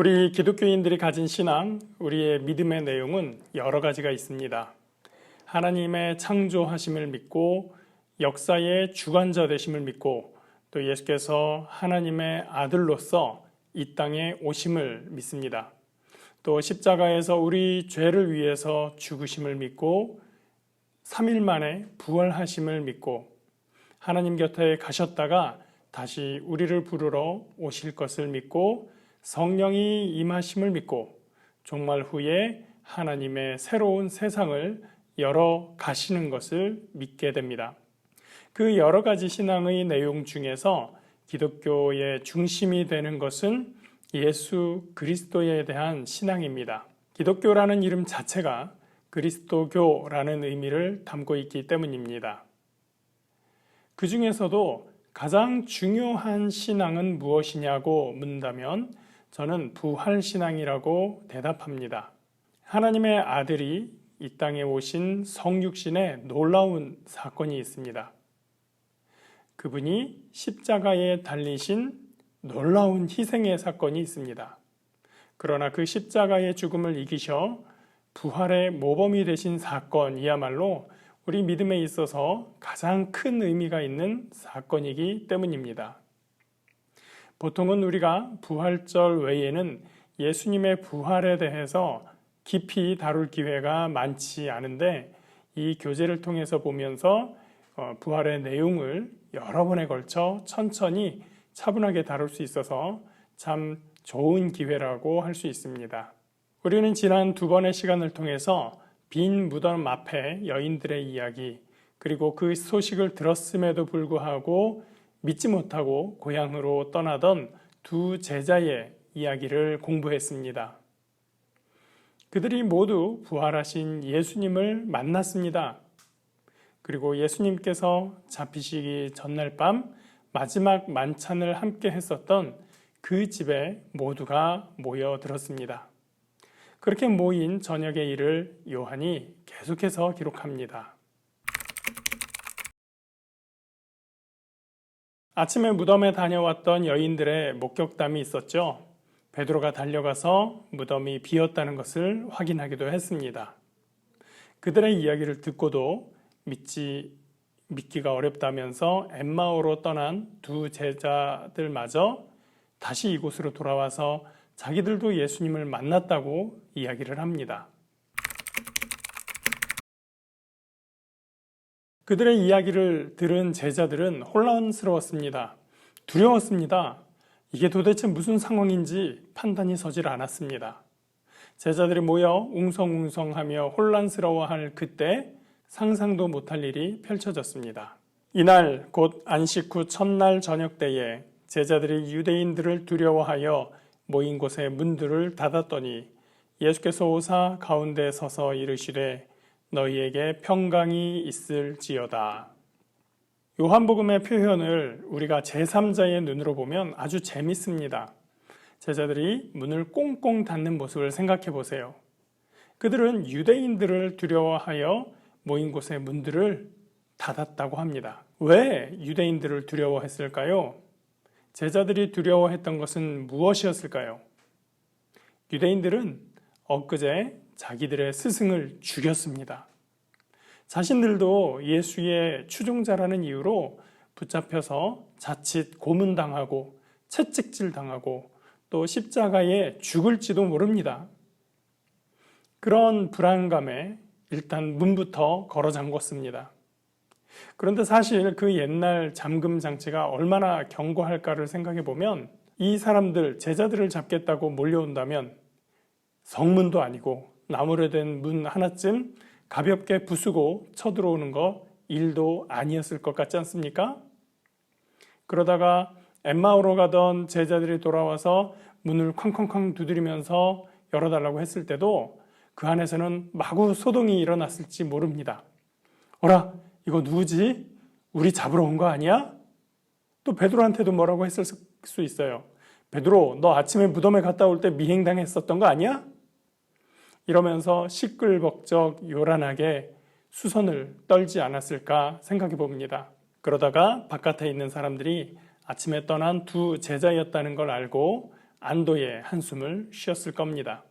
우리 기독교인들이 가진 신앙, 우리의 믿음의 내용은 여러 가지가 있습니다. 하나님의 창조하심을 믿고 역사의 주관자 되심을 믿고 또 예수께서 하나님의 아들로서 이 땅에 오심을 믿습니다. 또 십자가에서 우리 죄를 위해서 죽으심을 믿고 3일 만에 부활하심을 믿고 하나님 곁에 가셨다가 다시 우리를 부르러 오실 것을 믿고 성령이 임하심을 믿고 종말 후에 하나님의 새로운 세상을 열어 가시는 것을 믿게 됩니다. 그 여러 가지 신앙의 내용 중에서 기독교의 중심이 되는 것은 예수 그리스도에 대한 신앙입니다. 기독교라는 이름 자체가 그리스도교라는 의미를 담고 있기 때문입니다. 그 중에서도 가장 중요한 신앙은 무엇이냐고 묻는다면 저는 부활신앙이라고 대답합니다. 하나님의 아들이 이 땅에 오신 성육신의 놀라운 사건이 있습니다. 그분이 십자가에 달리신 놀라운 희생의 사건이 있습니다. 그러나 그 십자가의 죽음을 이기셔 부활의 모범이 되신 사건이야말로 우리 믿음에 있어서 가장 큰 의미가 있는 사건이기 때문입니다. 보통은 우리가 부활절 외에는 예수님의 부활에 대해서 깊이 다룰 기회가 많지 않은데 이 교제를 통해서 보면서 부활의 내용을 여러 번에 걸쳐 천천히 차분하게 다룰 수 있어서 참 좋은 기회라고 할 수 있습니다. 우리는 지난 2번의 시간을 통해서 빈 무덤 앞에 여인들의 이야기, 그리고 그 소식을 들었음에도 불구하고 믿지 못하고 고향으로 떠나던 두 제자의 이야기를 공부했습니다. 그들이 모두 부활하신 예수님을 만났습니다. 그리고 예수님께서 잡히시기 전날 밤 마지막 만찬을 함께 했었던 그 집에 모두가 모여들었습니다. 그렇게 모인 저녁의 일을 요한이 계속해서 기록합니다. 아침에 무덤에 다녀왔던 여인들의 목격담이 있었죠. 베드로가 달려가서 무덤이 비었다는 것을 확인하기도 했습니다. 그들의 이야기를 듣고도 믿기가 어렵다면서 엠마오로 떠난 두 제자들마저 다시 이곳으로 돌아와서 자기들도 예수님을 만났다고 이야기를 합니다. 그들의 이야기를 들은 제자들은 혼란스러웠습니다. 두려웠습니다. 이게 도대체 무슨 상황인지 판단이 서질 않았습니다. 제자들이 모여 웅성웅성하며 혼란스러워할 그때 상상도 못할 일이 펼쳐졌습니다. 이날 곧 안식 후 첫날 저녁 때에 제자들이 유대인들을 두려워하여 모인 곳의 문들을 닫았더니 예수께서 오사 가운데 서서 이르시되 너희에게 평강이 있을지어다. 요한복음의 표현을 우리가 제3자의 눈으로 보면 아주 재밌습니다. 제자들이 문을 꽁꽁 닫는 모습을 생각해 보세요. 그들은 유대인들을 두려워하여 모인 곳의 문들을 닫았다고 합니다. 왜 유대인들을 두려워했을까요? 제자들이 두려워했던 것은 무엇이었을까요? 유대인들은 엊그제 자기들의 스승을 죽였습니다. 자신들도 예수의 추종자라는 이유로 붙잡혀서 자칫 고문당하고 채찍질당하고 또 십자가에 죽을지도 모릅니다. 그런 불안감에 일단 문부터 걸어 잠궜습니다. 그런데 사실 그 옛날 잠금 장치가 얼마나 견고할까를 생각해 보면 이 사람들, 제자들을 잡겠다고 몰려온다면 성문도 아니고 나무로 된 문 하나쯤 가볍게 부수고 쳐들어오는 거 일도 아니었을 것 같지 않습니까? 그러다가 엠마오로 가던 제자들이 돌아와서 문을 쾅쾅쾅 두드리면서 열어달라고 했을 때도 그 안에서는 마구 소동이 일어났을지 모릅니다. 어라, 이거 누구지? 우리 잡으러 온 거 아니야? 또 베드로한테도 뭐라고 했을 수 있어요. 베드로, 너 아침에 무덤에 갔다 올 때 미행당했었던 거 아니야? 이러면서 시끌벅적 요란하게 수선을 떨지 않았을까 생각해 봅니다. 그러다가 바깥에 있는 사람들이 아침에 떠난 두 제자였다는 걸 알고 안도의 한숨을 쉬었을 겁니다.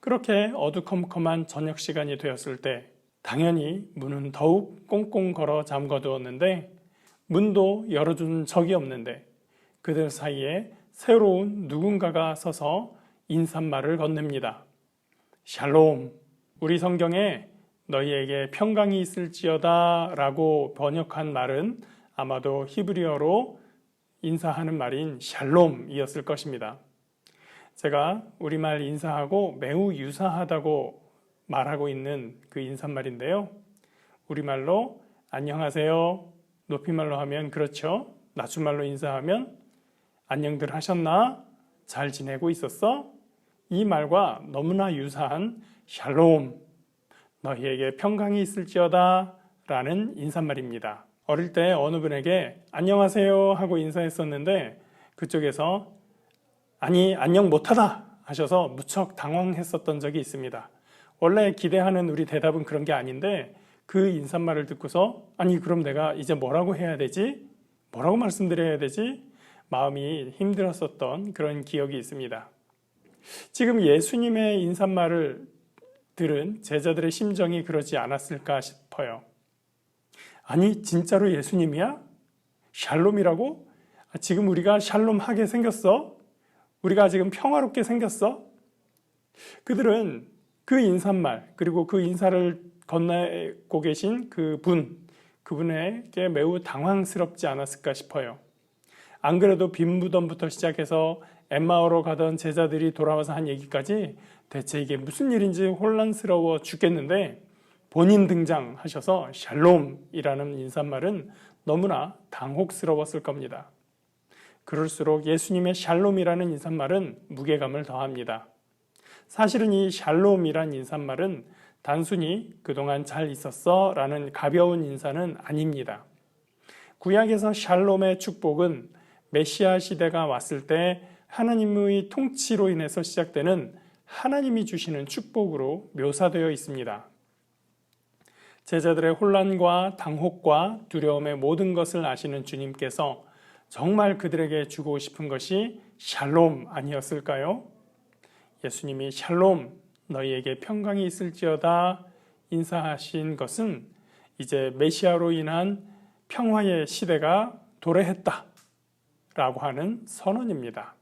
그렇게 어두컴컴한 저녁 시간이 되었을 때 당연히 문은 더욱 꽁꽁 걸어 잠궈두었는데 문도 열어준 적이 없는데 그들 사이에 새로운 누군가가 서서 인사말을 건넵니다. 샬롬, 우리 성경에 너희에게 평강이 있을지어다 라고 번역한 말은 아마도 히브리어로 인사하는 말인 샬롬이었을 것입니다. 제가 우리말 인사하고 매우 유사하다고 말하고 있는 그 인사말인데요. 우리말로 안녕하세요, 높임말로 하면 그렇죠. 낮춤말로 인사하면 안녕들 하셨나? 잘 지내고 있었어? 이 말과 너무나 유사한 샬롬, 너희에게 평강이 있을지어다 라는 인사말입니다. 어릴 때 어느 분에게 안녕하세요 하고 인사했었는데 그쪽에서 아니 안녕 못하다 하셔서 무척 당황했었던 적이 있습니다. 원래 기대하는 우리 대답은 그런 게 아닌데 그 인사말을 듣고서 아니 그럼 내가 이제 뭐라고 해야 되지? 뭐라고 말씀드려야 되지? 마음이 힘들었었던 그런 기억이 있습니다. 지금 예수님의 인사말을 들은 제자들의 심정이 그러지 않았을까 싶어요. 아니 진짜로 예수님이야? 샬롬이라고? 지금 우리가 샬롬하게 생겼어? 우리가 지금 평화롭게 생겼어? 그들은 그 인사말 그리고 그 인사를 건네고 계신 그분에게 매우 당황스럽지 않았을까 싶어요. 안 그래도 빈 무덤부터 시작해서 엠마오로 가던 제자들이 돌아와서 한 얘기까지 대체 이게 무슨 일인지 혼란스러워 죽겠는데 본인 등장하셔서 샬롬이라는 인사말은 너무나 당혹스러웠을 겁니다. 그럴수록 예수님의 샬롬이라는 인사말은 무게감을 더합니다. 사실은 이 샬롬이란 인사말은 단순히 그동안 잘 있었어 라는 가벼운 인사는 아닙니다. 구약에서 샬롬의 축복은 메시아 시대가 왔을 때 하나님의 통치로 인해서 시작되는 하나님이 주시는 축복으로 묘사되어 있습니다. 제자들의 혼란과 당혹과 두려움의 모든 것을 아시는 주님께서 정말 그들에게 주고 싶은 것이 샬롬 아니었을까요? 예수님이 샬롬, 너희에게 평강이 있을지어다 인사하신 것은 이제 메시아로 인한 평화의 시대가 도래했다 라고 하는 선언입니다.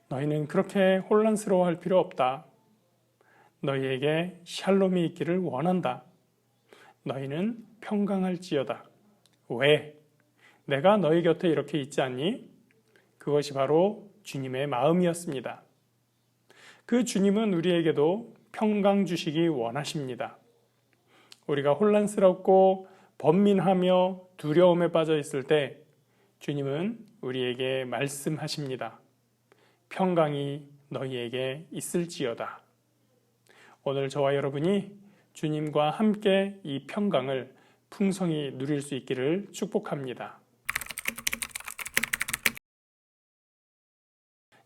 너희는 그렇게 혼란스러워할 필요 없다. 너희에게 샬롬이 있기를 원한다. 너희는 평강할지어다. 왜? 내가 너희 곁에 이렇게 있지 않니? 그것이 바로 주님의 마음이었습니다. 그 주님은 우리에게도 평강 주시기 원하십니다. 우리가 혼란스럽고 번민하며 두려움에 빠져 있을 때 주님은 우리에게 말씀하십니다. 평강이 너희에게 있을지어다. 오늘 저와 여러분이 주님과 함께 이 평강을 풍성히 누릴 수 있기를 축복합니다.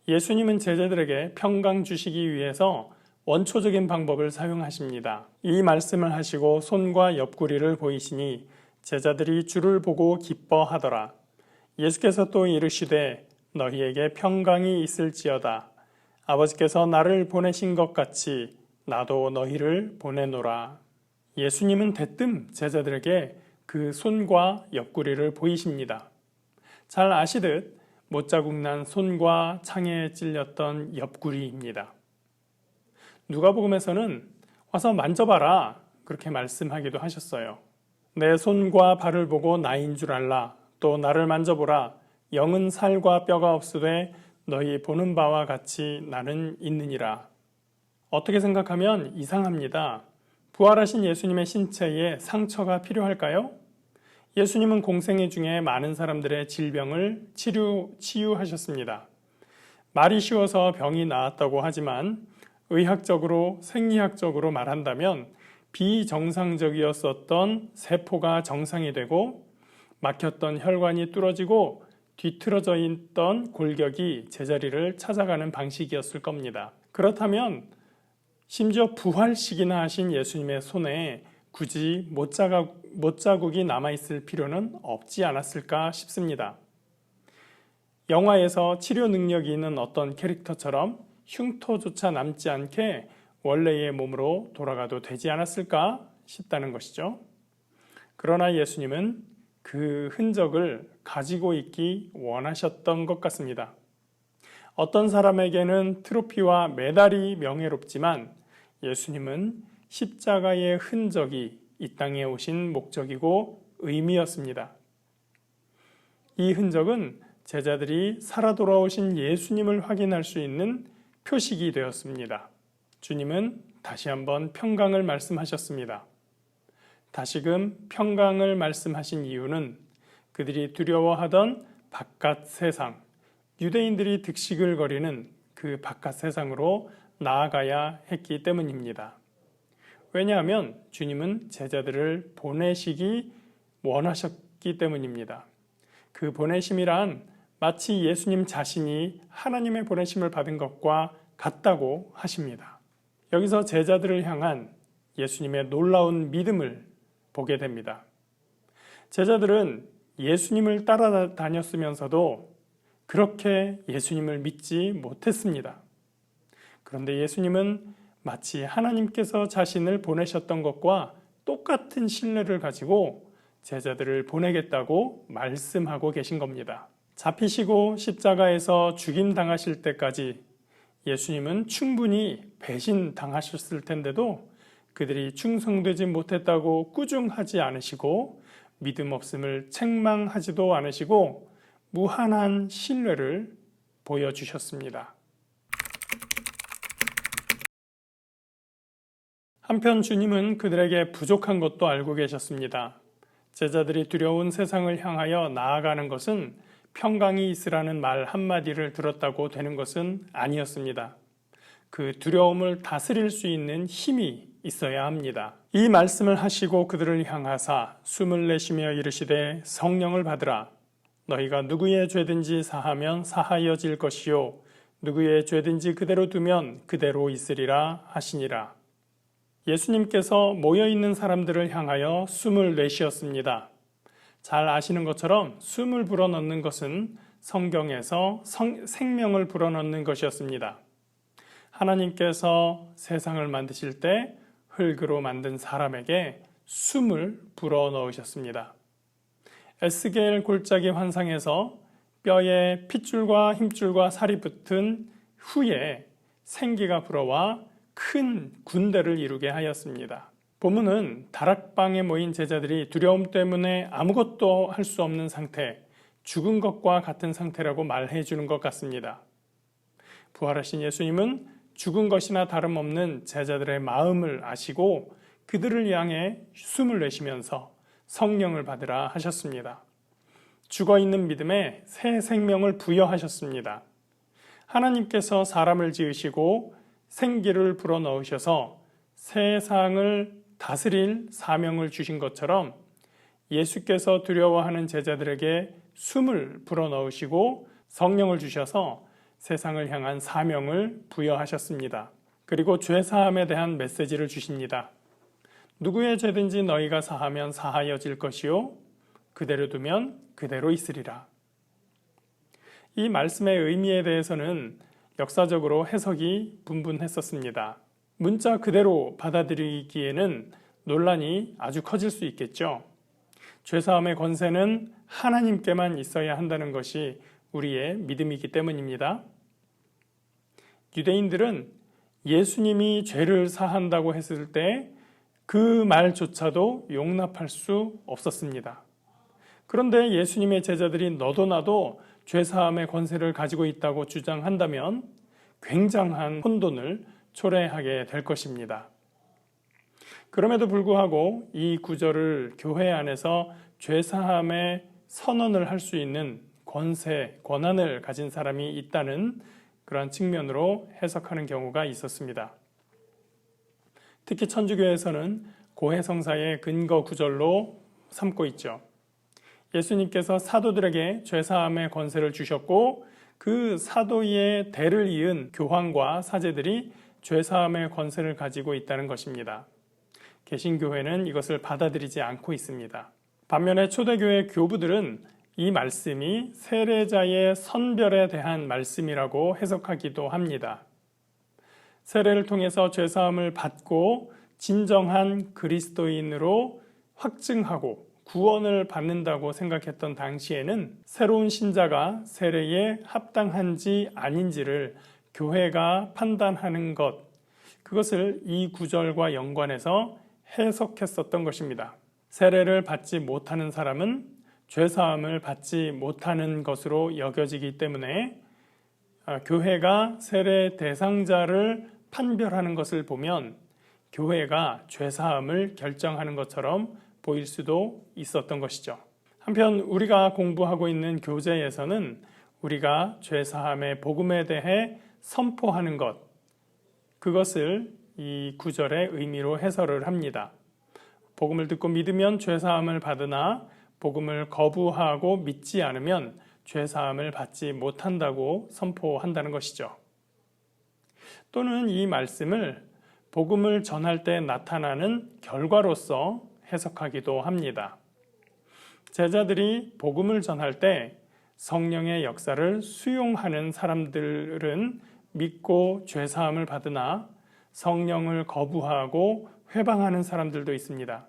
예수님은 제자들에게 평강 주시기 위해서 원초적인 방법을 사용하십니다. 이 말씀을 하시고 손과 옆구리를 보이시니 제자들이 주를 보고 기뻐하더라. 예수께서 또 이르시되 너희에게 평강이 있을지어다. 아버지께서 나를 보내신 것 같이 나도 너희를 보내노라. 예수님은 대뜸 제자들에게 그 손과 옆구리를 보이십니다. 잘 아시듯 못자국 난 손과 창에 찔렸던 옆구리입니다. 누가복음에서는 와서 만져봐라 그렇게 말씀하기도 하셨어요. 내 손과 발을 보고 나인 줄 알라. 또 나를 만져보라. 영은 살과 뼈가 없으되 너희 보는 바와 같이 나는 있느니라. 어떻게 생각하면 이상합니다. 부활하신 예수님의 신체에 상처가 필요할까요? 예수님은 공생애 중에 많은 사람들의 질병을 치유하셨습니다. 말이 쉬워서 병이 나았다고 하지만 의학적으로 생리학적으로 말한다면 비정상적이었었던 세포가 정상이 되고 막혔던 혈관이 뚫어지고 뒤틀어져 있던 골격이 제자리를 찾아가는 방식이었을 겁니다. 그렇다면 심지어 부활식이나 하신 예수님의 손에 굳이 못자국이 남아있을 필요는 없지 않았을까 싶습니다. 영화에서 치료 능력이 있는 어떤 캐릭터처럼 흉터조차 남지 않게 원래의 몸으로 돌아가도 되지 않았을까 싶다는 것이죠. 그러나 예수님은 그 흔적을 가지고 있기 원하셨던 것 같습니다. 어떤 사람에게는 트로피와 메달이 명예롭지만 예수님은 십자가의 흔적이 이 땅에 오신 목적이고 의미였습니다. 이 흔적은 제자들이 살아 돌아오신 예수님을 확인할 수 있는 표식이 되었습니다. 주님은 다시 한번 평강을 말씀하셨습니다. 다시금 평강을 말씀하신 이유는 그들이 두려워하던 바깥 세상, 유대인들이 득식을 거리는 그 바깥 세상으로 나아가야 했기 때문입니다. 왜냐하면 주님은 제자들을 보내시기 원하셨기 때문입니다. 그 보내심이란 마치 예수님 자신이 하나님의 보내심을 받은 것과 같다고 하십니다. 여기서 제자들을 향한 예수님의 놀라운 믿음을 보게 됩니다. 제자들은 예수님을 따라다녔으면서도 그렇게 예수님을 믿지 못했습니다. 그런데 예수님은 마치 하나님께서 자신을 보내셨던 것과 똑같은 신뢰를 가지고 제자들을 보내겠다고 말씀하고 계신 겁니다. 잡히시고 십자가에서 죽임 당하실 때까지 예수님은 충분히 배신 당하셨을 텐데도 그들이 충성되지 못했다고 꾸중하지 않으시고 믿음 없음을 책망하지도 않으시고 무한한 신뢰를 보여주셨습니다. 한편 주님은 그들에게 부족한 것도 알고 계셨습니다. 제자들이 두려운 세상을 향하여 나아가는 것은 평강이 있으라는 말 한마디를 들었다고 되는 것은 아니었습니다. 그 두려움을 다스릴 수 있는 힘이 있어야 합니다. 이 말씀을 하시고 그들을 향하사 숨을 내쉬며 이르시되 성령을 받으라. 너희가 누구의 죄든지 사하면 사하여질 것이요 누구의 죄든지 그대로 두면 그대로 있으리라 하시니라. 예수님께서 모여있는 사람들을 향하여 숨을 내쉬었습니다. 잘 아시는 것처럼 숨을 불어넣는 것은 성경에서 생명을 불어넣는 것이었습니다. 하나님께서 세상을 만드실 때 흙으로 만든 사람에게 숨을 불어넣으셨습니다. 에스겔 골짜기 환상에서 뼈에 핏줄과 힘줄과 살이 붙은 후에 생기가 불어와 큰 군대를 이루게 하였습니다. 본문은 다락방에 모인 제자들이 두려움 때문에 아무것도 할 수 없는 상태, 죽은 것과 같은 상태라고 말해 주는 것 같습니다. 부활하신 예수님은 죽은 것이나 다름없는 제자들의 마음을 아시고 그들을 향해 숨을 내쉬면서 성령을 받으라 하셨습니다. 죽어있는 믿음에 새 생명을 부여하셨습니다. 하나님께서 사람을 지으시고 생기를 불어넣으셔서 세상을 다스릴 사명을 주신 것처럼 예수께서 두려워하는 제자들에게 숨을 불어넣으시고 성령을 주셔서 세상을 향한 사명을 부여하셨습니다. 그리고 죄사함에 대한 메시지를 주십니다. 누구의 죄든지 너희가 사하면 사하여질 것이요 그대로 두면 그대로 있으리라. 이 말씀의 의미에 대해서는 역사적으로 해석이 분분했었습니다. 문자 그대로 받아들이기에는 논란이 아주 커질 수 있겠죠. 죄사함의 권세는 하나님께만 있어야 한다는 것이 우리의 믿음이기 때문입니다. 유대인들은 예수님이 죄를 사한다고 했을 때 그 말조차도 용납할 수 없었습니다. 그런데 예수님의 제자들이 너도 나도 죄사함의 권세를 가지고 있다고 주장한다면 굉장한 혼돈을 초래하게 될 것입니다. 그럼에도 불구하고 이 구절을 교회 안에서 죄사함의 선언을 할 수 있는 권세, 권한을 가진 사람이 있다는 그런 측면으로 해석하는 경우가 있었습니다. 특히 천주교에서는 고해성사의 근거 구절로 삼고 있죠. 예수님께서 사도들에게 죄사함의 권세를 주셨고 그 사도의 대를 이은 교황과 사제들이 죄사함의 권세를 가지고 있다는 것입니다. 개신교회는 이것을 받아들이지 않고 있습니다. 반면에 초대교회 교부들은 이 말씀이 세례자의 선별에 대한 말씀이라고 해석하기도 합니다. 세례를 통해서 죄사함을 받고 진정한 그리스도인으로 확증하고 구원을 받는다고 생각했던 당시에는 새로운 신자가 세례에 합당한지 아닌지를 교회가 판단하는 것, 그것을 이 구절과 연관해서 해석했었던 것입니다. 세례를 받지 못하는 사람은 죄사함을 받지 못하는 것으로 여겨지기 때문에 교회가 세례 대상자를 판별하는 것을 보면 교회가 죄사함을 결정하는 것처럼 보일 수도 있었던 것이죠. 한편 우리가 공부하고 있는 교재에서는 우리가 죄사함의 복음에 대해 선포하는 것, 그것을 이 구절의 의미로 해설을 합니다. 복음을 듣고 믿으면 죄사함을 받으나 복음을 거부하고 믿지 않으면 죄사함을 받지 못한다고 선포한다는 것이죠. 또는 이 말씀을 복음을 전할 때 나타나는 결과로서 해석하기도 합니다. 제자들이 복음을 전할 때 성령의 역사를 수용하는 사람들은 믿고 죄사함을 받으나 성령을 거부하고 회방하는 사람들도 있습니다.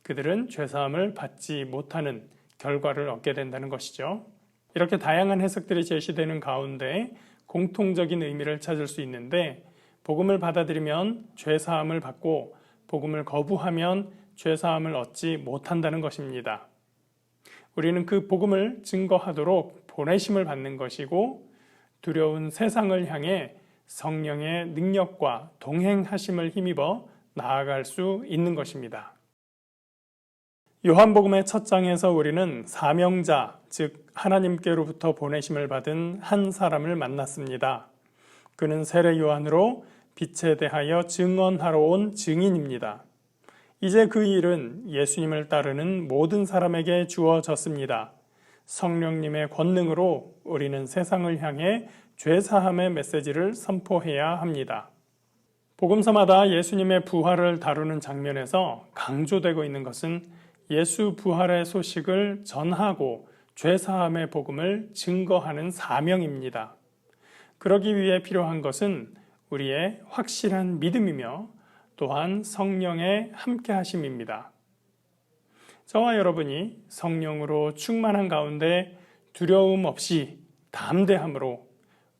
그들은 죄사함을 받지 못하는 결과를 얻게 된다는 것이죠. 이렇게 다양한 해석들이 제시되는 가운데 공통적인 의미를 찾을 수 있는데, 복음을 받아들이면 죄사함을 받고 복음을 거부하면 죄사함을 얻지 못한다는 것입니다. 우리는 그 복음을 증거하도록 보내심을 받는 것이고, 두려운 세상을 향해 성령의 능력과 동행하심을 힘입어 나아갈 수 있는 것입니다. 요한복음의 첫 장에서 우리는 사명자, 즉 하나님께로부터 보내심을 받은 한 사람을 만났습니다. 그는 세례 요한으로 빛에 대하여 증언하러 온 증인입니다. 이제 그 일은 예수님을 따르는 모든 사람에게 주어졌습니다. 성령님의 권능으로 우리는 세상을 향해 죄사함의 메시지를 선포해야 합니다. 복음서마다 예수님의 부활을 다루는 장면에서 강조되고 있는 것은 예수 부활의 소식을 전하고 죄사함의 복음을 증거하는 사명입니다. 그러기 위해 필요한 것은 우리의 확실한 믿음이며 또한 성령의 함께하심입니다. 저와 여러분이 성령으로 충만한 가운데 두려움 없이 담대함으로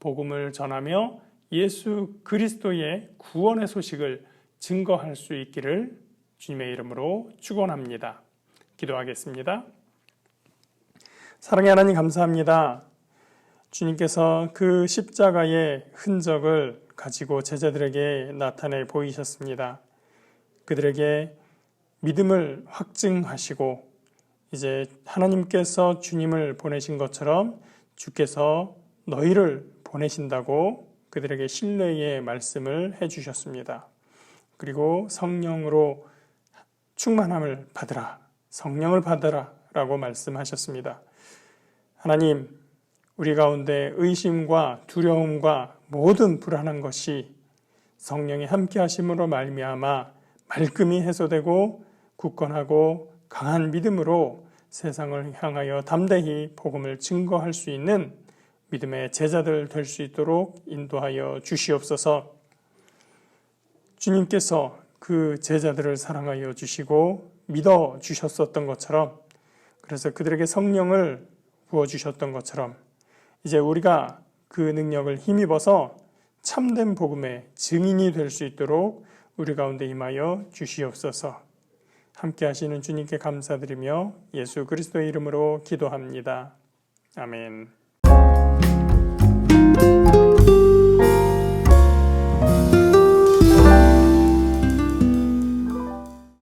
복음을 전하며 예수 그리스도의 구원의 소식을 증거할 수 있기를 주님의 이름으로 축원합니다. 기도하겠습니다. 사랑의 하나님, 감사합니다. 주님께서 그 십자가의 흔적을 가지고 제자들에게 나타내 보이셨습니다. 그들에게 믿음을 확증하시고 이제 하나님께서 주님을 보내신 것처럼 주께서 너희를 보내신다고 그들에게 신뢰의 말씀을 해주셨습니다. 그리고 성령으로 충만함을 받으라, 성령을 받으라 라고 말씀하셨습니다. 하나님, 우리 가운데 의심과 두려움과 모든 불안한 것이 성령의 함께 하심으로 말미암아 말끔히 해소되고 굳건하고 강한 믿음으로 세상을 향하여 담대히 복음을 증거할 수 있는 믿음의 제자들 될 수 있도록 인도하여 주시옵소서. 주님께서 그 제자들을 사랑하여 주시고 믿어 주셨었던 것처럼, 그래서 그들에게 성령을 부어주셨던 것처럼 이제 우리가 그 능력을 힘입어서 참된 복음의 증인이 될 수 있도록 우리 가운데 임하여 주시옵소서. 함께 하시는 주님께 감사드리며 예수 그리스도의 이름으로 기도합니다. 아멘.